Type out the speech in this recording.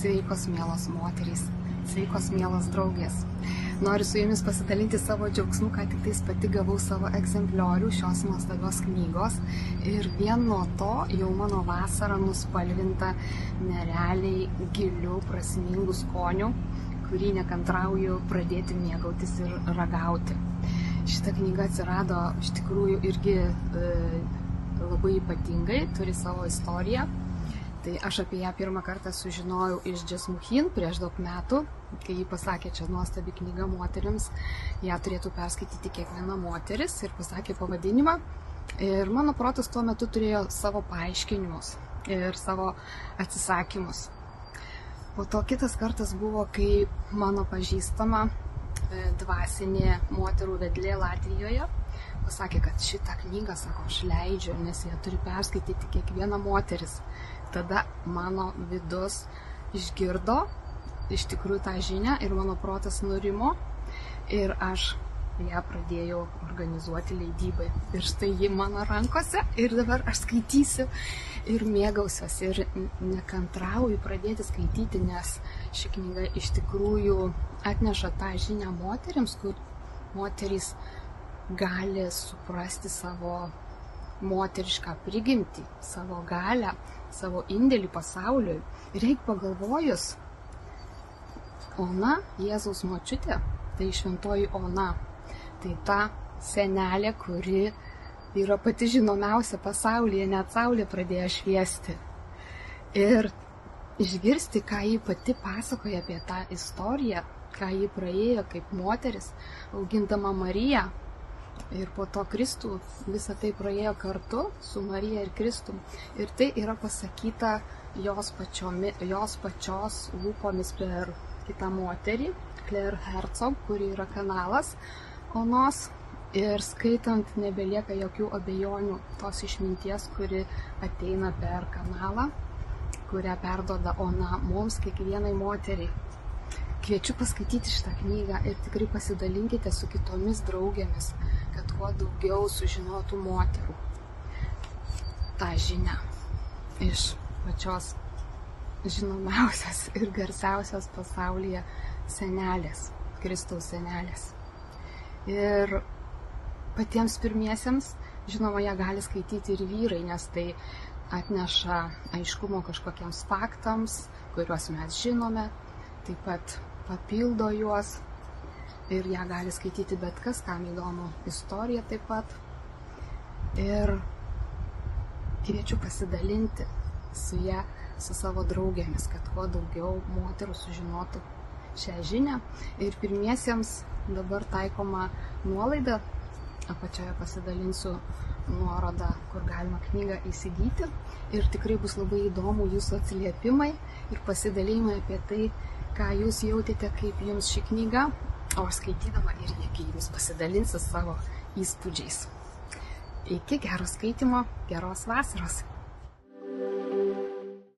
Sveikos mielos moterys, sveikos mielos draugės. Noriu su jumis pasidalinti savo džiaugsmu, kad tik tais pati gavau savo egzempliorių šios nuostabios knygos ir vien nuo to jau mano vasara nuspalvinta nerealiai gilių, prasmingų skonių, kurį nekantrauju pradėti mėgautis ir ragauti. Šita knyga atsirado iš tikrųjų irgi labai ypatingai, turi savo istoriją. Tai aš apie ją pirmą kartą sužinojau iš Jess Muhin prieš daug metų, kai ji pasakė, čia nuostabi knyga moterims, ją turėtų perskaityti kiekviena moteris ir pasakė pavadinimą. Ir mano protas tuo metu turėjo savo paaiškinimus ir savo atsisakymus. Po to kitas kartas buvo, kai mano pažįstama dvasinė moterų vedlė Latvijoje pasakė, kad šitą knygą, sako, aš leidžiu, nes ją turi perskaityti kiekviena moteris. Tada mano vidus išgirdo iš tikrųjų tą žinią ir mano protas nurimo ir aš ją pradėjau organizuoti leidybai. Ir štai ji mano rankose ir dabar aš skaitysiu ir mėgausiuosi ir nekantrauju pradėti skaityti, nes ši knyga iš tikrųjų atneša tą žinią moterims, kur moterys gali suprasti savo moterišką prigimtį, savo galią, savo indėlį pasauliui. Ir jeigu pagalvojus, Ona, Jėzaus močiutė, tai šventoji Ona, tai ta senelė, kuri yra pati žinomiausia pasaulyje, net saulė pradėjo šviesti. Ir išgirsti, ką ji pati pasakoja apie tą istoriją, ką ji praėjo kaip moteris, augindama Mariją. Ir po to Kristų visą tai praėjo kartu su Marija ir Kristum. Ir tai yra pasakyta jos pačios lūpomis per kitą moterį, Claire Herzog, kuri yra kanalas Onos. Ir skaitant nebelieka jokių abejonių tos išminties, kuri ateina per kanalą, kurią perduoda Ona mums, kiekvienai moteriai. Kviečiu paskaityti šitą knygą ir tikrai pasidalinkite su kitomis draugėmis, kad kuo daugiau sužinotų moterų tą žinią iš pačios žinomiausios ir garsiausios pasaulyje senelės, Kristaus senelės. Ir patiems pirmiesiems, žinoma, ją gali skaityti ir vyrai, nes tai atneša aiškumo kažkokiems faktams, kuriuos mes žinome, taip pat papildo juos ir ją gali skaityti bet kas, kam įdomu istorija taip pat. Ir kviečiu pasidalinti su ją, su savo draugėmis, kad kuo daugiau moterų sužinotų šią žinią. Ir pirmiesiems dabar taikoma nuolaida, apačioje pasidalinsiu nuorodą, kur galima knygą įsigyti. Ir tikrai bus labai įdomu jūsų atsiliepimai ir pasidalijimai apie tai, ką jūs jautėte, kaip jums ši knyga, o aš skaitydama irgi jums pasidalinsiu savo įspūdžiais. Iki gero skaitymo, geros vasaros!